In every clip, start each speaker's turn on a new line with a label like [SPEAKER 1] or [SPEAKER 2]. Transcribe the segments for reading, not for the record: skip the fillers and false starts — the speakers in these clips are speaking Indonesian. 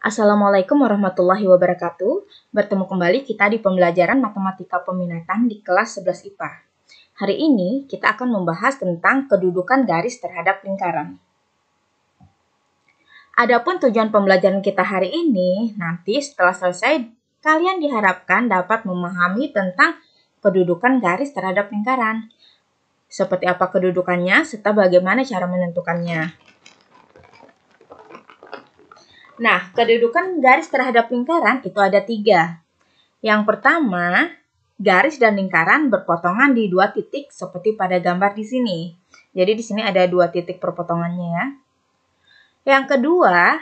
[SPEAKER 1] Assalamualaikum warahmatullahi wabarakatuh. Bertemu kembali kita di pembelajaran matematika peminatan di kelas 11 IPA. Hari ini kita akan membahas tentang kedudukan garis terhadap lingkaran. Adapun tujuan pembelajaran kita hari ini, nanti setelah selesai, kalian diharapkan dapat memahami tentang kedudukan garis terhadap lingkaran. Seperti apa kedudukannya, serta bagaimana cara menentukannya. Nah, kedudukan garis terhadap lingkaran itu ada 3. Yang pertama, garis dan lingkaran berpotongan di 2 titik seperti pada gambar di sini. Jadi di sini ada 2 titik perpotongannya ya. Yang kedua,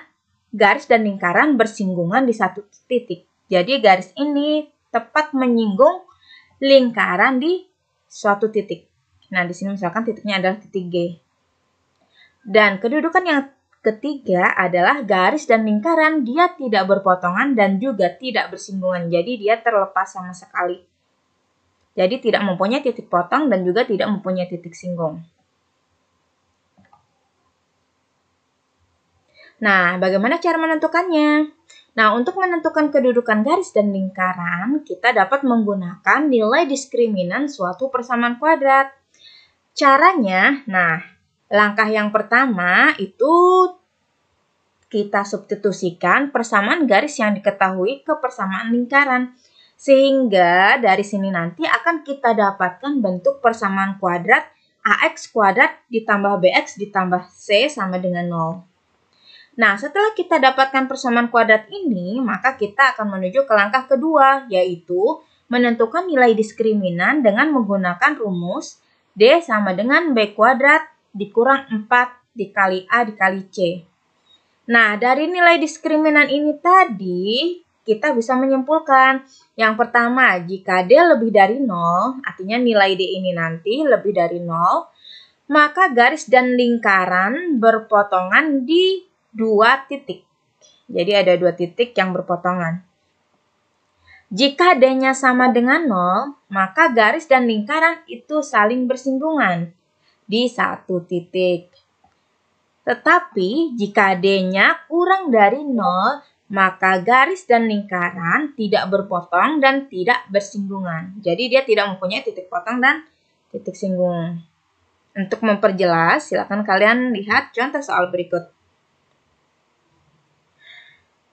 [SPEAKER 1] garis dan lingkaran bersinggungan di 1 titik. Jadi garis ini tepat menyinggung lingkaran di suatu titik. Nah, di sini misalkan titiknya adalah titik G. Dan kedudukan yang ketiga adalah garis dan lingkaran dia tidak berpotongan dan juga tidak bersinggungan. Jadi dia terlepas sama sekali. Jadi tidak mempunyai titik potong dan juga tidak mempunyai titik singgung. Nah, bagaimana cara menentukannya? Nah, untuk menentukan kedudukan garis dan lingkaran, kita dapat menggunakan nilai diskriminan suatu persamaan kuadrat. Caranya, langkah yang pertama itu kita substitusikan persamaan garis yang diketahui ke persamaan lingkaran. Sehingga dari sini nanti akan kita dapatkan bentuk persamaan kuadrat AX kuadrat ditambah BX ditambah C sama dengan 0. Nah, setelah kita dapatkan persamaan kuadrat ini, maka kita akan menuju ke langkah kedua, yaitu menentukan nilai diskriminan dengan menggunakan rumus D sama dengan B kuadrat dikurang 4 dikali A dikali C. Nah, dari nilai diskriminan ini tadi, kita bisa menyimpulkan. Yang pertama, jika D lebih dari 0, artinya nilai D ini nanti lebih dari 0, maka garis dan lingkaran berpotongan di 2 titik. Jadi ada 2 titik yang berpotongan. Jika D-nya sama dengan 0, maka garis dan lingkaran itu saling bersinggungan di 1 titik. Tetapi jika D-nya kurang dari 0, maka garis dan lingkaran tidak berpotong dan tidak bersinggungan. Jadi dia tidak mempunyai titik potong dan titik singgung. Untuk memperjelas, silakan kalian lihat contoh soal berikut.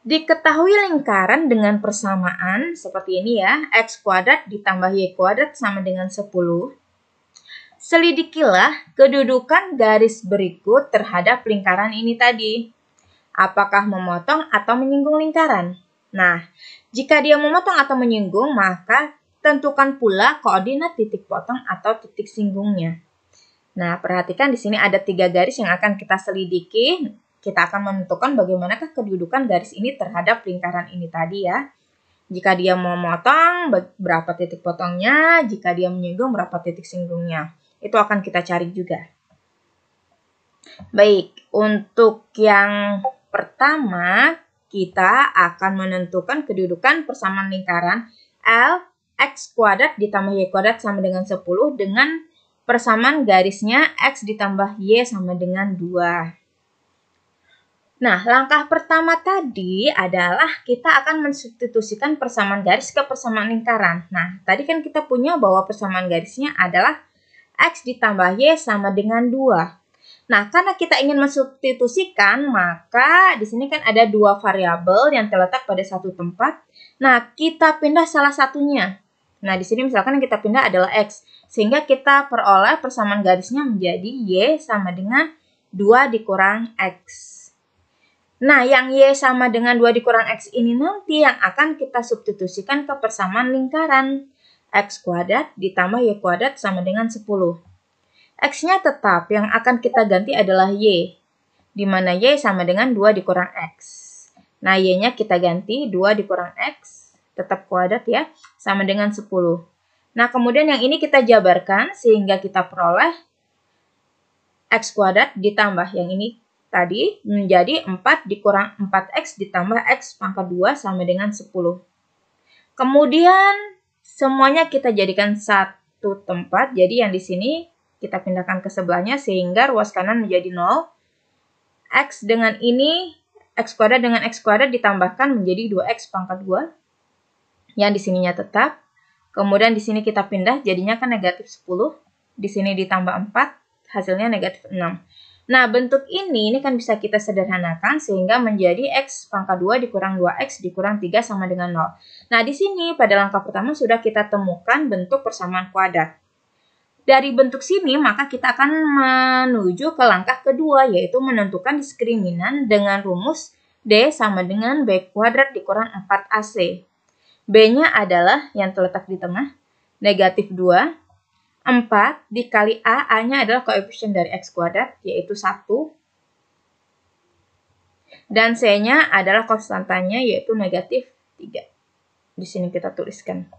[SPEAKER 1] Diketahui lingkaran dengan persamaan seperti ini ya, X kuadrat ditambah Y kuadrat sama dengan 10. Selidikilah kedudukan garis berikut terhadap lingkaran ini tadi. Apakah memotong atau menyinggung lingkaran? Nah, jika dia memotong atau menyinggung, maka tentukan pula koordinat titik potong atau titik singgungnya. Nah, perhatikan di sini ada 3 garis yang akan kita selidiki. Kita akan menentukan bagaimanakah kedudukan garis ini terhadap lingkaran ini tadi ya. Jika dia mau memotong, berapa titik potongnya. Jika dia menyinggung, berapa titik singgungnya. Itu akan kita cari juga. Baik, untuk yang pertama, kita akan menentukan kedudukan persamaan lingkaran L X kuadrat ditambah Y kuadrat sama dengan 10 dengan persamaan garisnya X ditambah Y sama dengan 2. Nah, langkah pertama tadi adalah kita akan mensubstitusikan persamaan garis ke persamaan lingkaran. Nah, tadi kan kita punya bahwa persamaan garisnya adalah X ditambah Y sama dengan 2. Nah, karena kita ingin mensubstitusikan, maka di sini kan ada 2 variabel yang terletak pada satu tempat. Nah, kita pindah salah satunya. Nah, di sini misalkan yang kita pindah adalah X. Sehingga kita peroleh persamaan garisnya menjadi Y sama dengan 2 dikurang X. Nah, yang Y sama dengan 2 dikurang X ini nanti yang akan kita substitusikan ke persamaan lingkaran. X kuadrat ditambah Y kuadrat sama dengan 10. X-nya tetap, yang akan kita ganti adalah Y. Di mana Y sama dengan 2 dikurang X. Nah, Y-nya kita ganti 2 dikurang X, tetap kuadrat ya, sama dengan 10. Nah, kemudian yang ini kita jabarkan sehingga kita peroleh X kuadrat ditambah yang ini tadi menjadi 4 dikurang 4X ditambah X pangkat 2 sama dengan 10. Kemudian semuanya kita jadikan satu tempat. Jadi yang di sini kita pindahkan ke sebelahnya sehingga ruas kanan menjadi 0. X dengan ini X kuadrat dengan X kuadrat ditambahkan menjadi 2X pangkat 2. Yang di sininya tetap. Kemudian di sini kita pindah, jadinya kan negatif 10. Di sini ditambah 4, hasilnya negatif 6. Nah, bentuk ini kan bisa kita sederhanakan sehingga menjadi X pangkat 2 dikurang 2X dikurang 3 sama dengan 0. Nah, di sini pada langkah pertama sudah kita temukan bentuk persamaan kuadrat. Dari bentuk sini, maka kita akan menuju ke langkah kedua, yaitu menentukan diskriminan dengan rumus D sama dengan B kuadrat dikurang 4AC. B-nya adalah yang terletak di tengah, negatif 2. 4 dikali A, A-nya adalah koefisien dari X kuadrat, yaitu 1. Dan C-nya adalah konstantanya, yaitu negatif 3. Di sini kita tuliskan.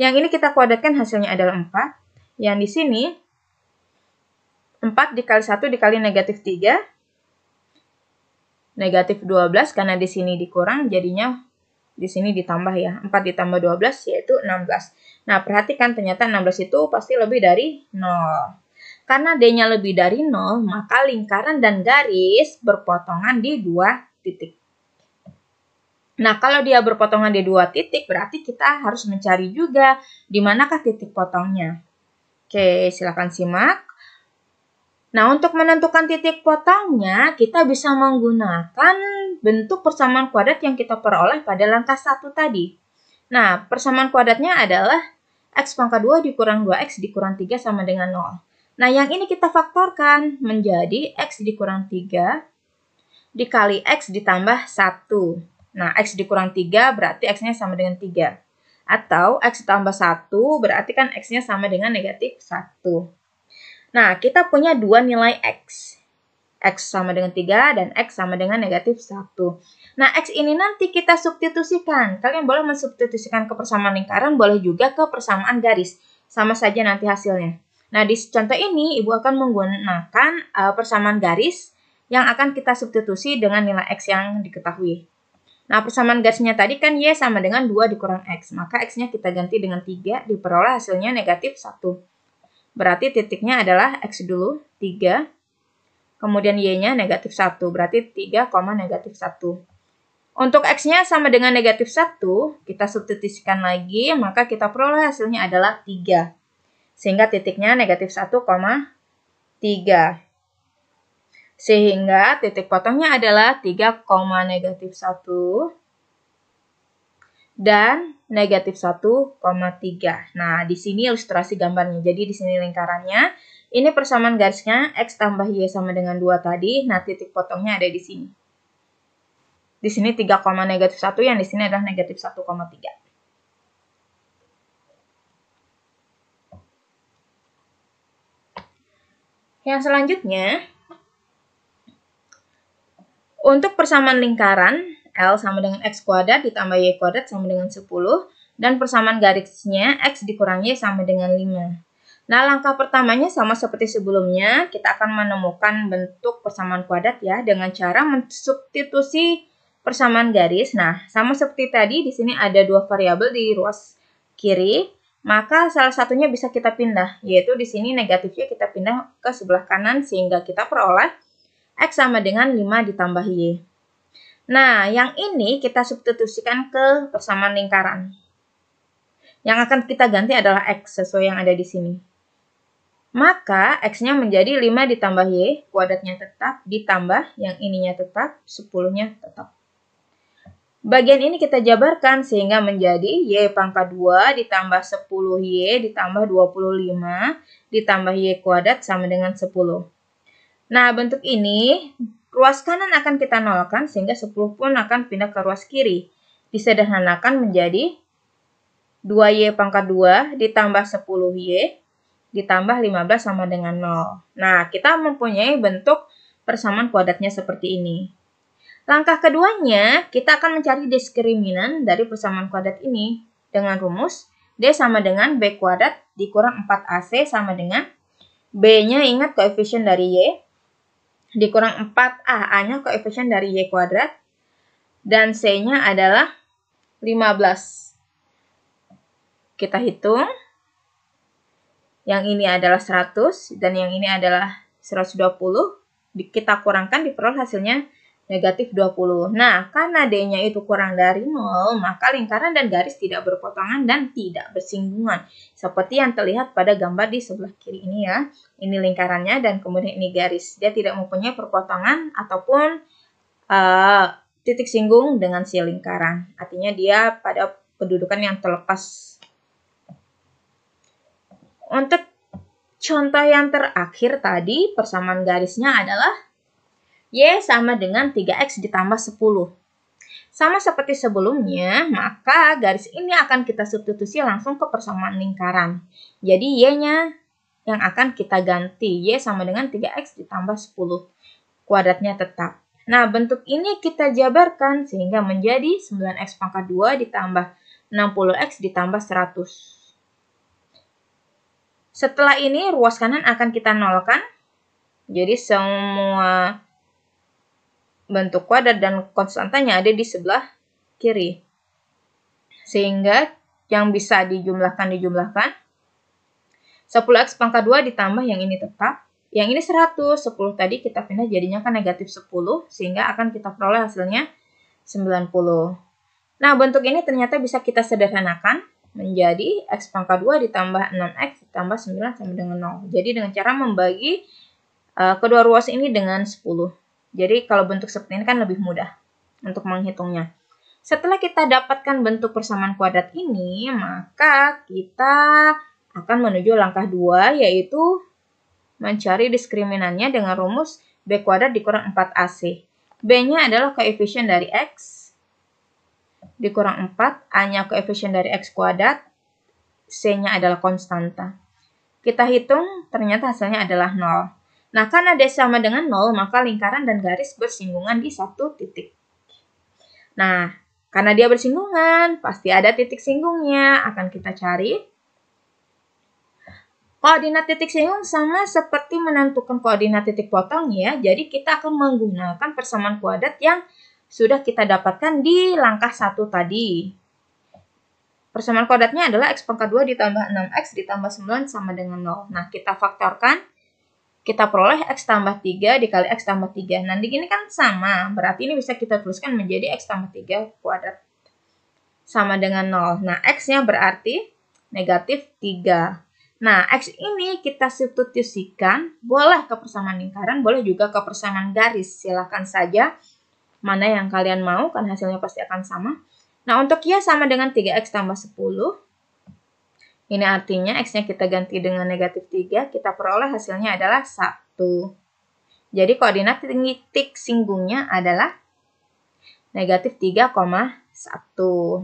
[SPEAKER 1] Yang ini kita kuadratkan, hasilnya adalah 4. Yang di sini, 4 dikali 1 dikali negatif 3. Negatif 12, karena di sini dikurang, jadinya di sini ditambah ya. 4 ditambah 12, yaitu 16. Nah, perhatikan ternyata 16 itu pasti lebih dari 0. Karena D-nya lebih dari 0, maka lingkaran dan garis berpotongan di 2 titik. Nah, kalau dia berpotongan di 2 titik, berarti kita harus mencari juga di manakah titik potongnya. Oke, silakan simak. Nah, untuk menentukan titik potongnya, kita bisa menggunakan bentuk persamaan kuadrat yang kita peroleh pada langkah 1 tadi. Nah, persamaan kuadratnya adalah X pangkat 2 dikurang 2X dikurang 3 sama dengan 0. Nah, yang ini kita faktorkan menjadi X dikurang 3 dikali X ditambah 1. Nah, X dikurang 3 berarti X-nya sama dengan 3. Atau X tambah 1 berarti kan X-nya sama dengan negatif 1. Nah, kita punya dua nilai X. X sama dengan 3 dan X sama dengan negatif 1. Nah, X ini nanti kita substitusikan. Kalian boleh mensubstitusikan ke persamaan lingkaran, boleh juga ke persamaan garis. Sama saja nanti hasilnya. Nah, di contoh ini, Ibu akan menggunakan persamaan garis yang akan kita substitusi dengan nilai X yang diketahui. Nah, persamaan garisnya tadi kan Y sama dengan 2 dikurang X. Maka X-nya kita ganti dengan 3, diperoleh hasilnya negatif 1. Berarti titiknya adalah X dulu, 3. Kemudian Y-nya negatif 1, berarti 3, negatif 1. Untuk X-nya sama dengan negatif 1, kita substitusikan lagi, maka kita peroleh hasilnya adalah 3. Sehingga titiknya negatif 1, 3. Sehingga titik potongnya adalah 3, negatif 1. Dan negatif 1,3. Nah, di sini ilustrasi gambarnya. Jadi, di sini lingkarannya. Ini persamaan garisnya, X tambah Y sama dengan 2 tadi. Nah, titik potongnya ada di sini. Di sini 3, negatif 1, yang di sini adalah negatif 1,3. Yang selanjutnya, untuk persamaan lingkaran, L sama dengan X kuadrat ditambah Y kuadrat sama dengan 10. Dan persamaan garisnya X dikurang Y sama dengan 5. Nah, langkah pertamanya sama seperti sebelumnya. Kita akan menemukan bentuk persamaan kuadrat ya. Dengan cara mensubstitusi persamaan garis. Nah, sama seperti tadi, di sini ada 2 variabel di ruas kiri. Maka salah satunya bisa kita pindah. Yaitu di sini negatifnya kita pindah ke sebelah kanan. Sehingga kita peroleh X sama dengan 5 ditambah Y. Nah, yang ini kita substitusikan ke persamaan lingkaran. Yang akan kita ganti adalah X sesuai yang ada di sini. Maka X-nya menjadi 5 ditambah Y, kuadratnya tetap, ditambah yang ininya tetap, 10-nya tetap. Bagian ini kita jabarkan sehingga menjadi Y pangkat 2 ditambah 10Y ditambah 25 ditambah Y kuadrat sama dengan 10. Nah, bentuk ini ruas kanan akan kita nolkan sehingga 10 pun akan pindah ke ruas kiri. Disederhanakan menjadi 2Y pangkat 2 ditambah 10Y ditambah 15 sama dengan 0. Nah, kita mempunyai bentuk persamaan kuadratnya seperti ini. Langkah keduanya, kita akan mencari diskriminan dari persamaan kuadrat ini dengan rumus D sama dengan B kuadrat dikurang 4AC sama dengan B-nya ingat koefisien dari Y dikurang 4A, A-nya koefisien dari Y kuadrat, dan C-nya adalah 15. Kita hitung. Yang ini adalah 100, dan yang ini adalah 120. Kita kurangkan, diperoleh hasilnya negatif 20. Nah, karena D-nya itu kurang dari 0, maka lingkaran dan garis tidak berpotongan dan tidak bersinggungan. Seperti yang terlihat pada gambar di sebelah kiri ini ya. Ini lingkarannya dan kemudian ini garis. Dia tidak mempunyai perpotongan ataupun titik singgung dengan si lingkaran. Artinya dia pada kedudukan yang terlepas. Untuk contoh yang terakhir tadi, persamaan garisnya adalah Y sama dengan 3X ditambah 10. Sama seperti sebelumnya, maka garis ini akan kita substitusi langsung ke persamaan lingkaran. Jadi Y-nya yang akan kita ganti. Y sama dengan 3X ditambah 10. Kuadratnya tetap. Nah, bentuk ini kita jabarkan sehingga menjadi 9X pangkat 2 ditambah 60X ditambah 100. Setelah ini, ruas kanan akan kita nolkan. Jadi semua bentuk kuadrat dan konstantanya ada di sebelah kiri. Sehingga yang bisa dijumlahkan. 10x pangkat 2 ditambah yang ini tetap. Yang ini 100. 10 tadi kita pindah jadinya kan negatif 10. Sehingga akan kita peroleh hasilnya 90. Nah, bentuk ini ternyata bisa kita sederhanakan menjadi x pangkat 2 ditambah 6x ditambah 9 sama dengan 0. Jadi dengan cara membagi kedua ruas ini dengan 10. Jadi kalau bentuk seperti ini kan lebih mudah untuk menghitungnya. Setelah kita dapatkan bentuk persamaan kuadrat ini, maka kita akan menuju langkah 2, yaitu mencari diskriminannya dengan rumus B kuadrat dikurang 4AC. B-nya adalah koefisien dari X, dikurang 4, A-nya koefisien dari X kuadrat, C-nya adalah konstanta. Kita hitung, ternyata hasilnya adalah 0. Nah, karena D sama dengan 0, maka lingkaran dan garis bersinggungan di satu titik. Nah, karena dia bersinggungan, pasti ada titik singgungnya. Akan kita cari. Koordinat titik singgung sama seperti menentukan koordinat titik potong ya. Jadi kita akan menggunakan persamaan kuadrat yang sudah kita dapatkan di langkah 1 tadi. Persamaan kuadratnya adalah x pangkat 2 ditambah 6x ditambah 9 sama dengan 0. Nah, kita faktorkan. Kita peroleh x tambah 3 dikali x tambah 3. Nanti ini kan sama, berarti ini bisa kita tuliskan menjadi x tambah 3 kuadrat. Sama dengan 0. Nah, x-nya berarti negatif 3. Nah, x ini kita substitusikan, boleh ke persamaan lingkaran, boleh juga ke persamaan garis. Silakan saja mana yang kalian mau, kan hasilnya pasti akan sama. Nah, untuk Y sama dengan 3x tambah 10. Ini artinya X-nya kita ganti dengan negatif 3, kita peroleh hasilnya adalah 1. Jadi koordinat titik singgungnya adalah negatif 3,1.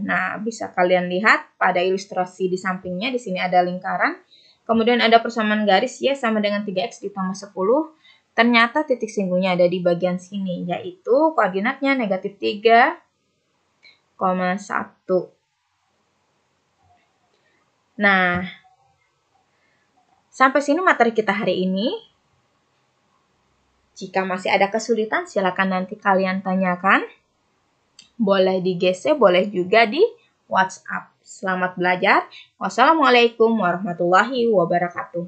[SPEAKER 1] Nah, bisa kalian lihat pada ilustrasi di sampingnya, di sini ada lingkaran. Kemudian ada persamaan garis Y sama dengan 3X ditambah 10. Ternyata titik singgungnya ada di bagian sini, yaitu koordinatnya negatif 3,1. Nah, sampai sini materi kita hari ini. Jika masih ada kesulitan, silakan nanti kalian tanyakan. Boleh di GC, boleh juga di WhatsApp. Selamat belajar. Wassalamualaikum warahmatullahi wabarakatuh.